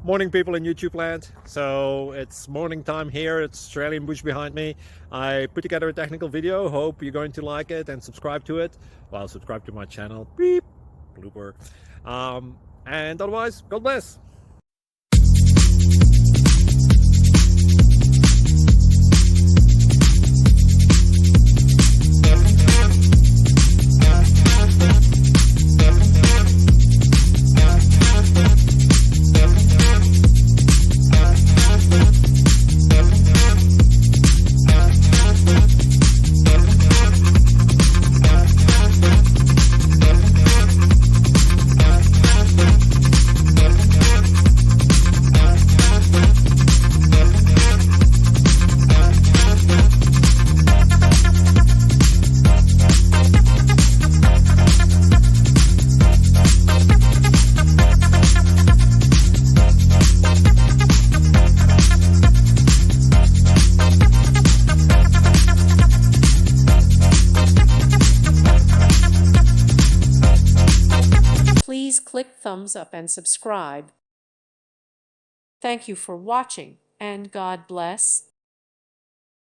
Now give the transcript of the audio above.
Morning, people in YouTube land. So it's morning time here. It's Australian bush behind me. I put together a technical video. Hope you're going to like it and subscribe to it. Well, subscribe to my channel. Beep. Blooper. And otherwise, God bless. Please click thumbs up and subscribe. Thank you for watching, and God bless.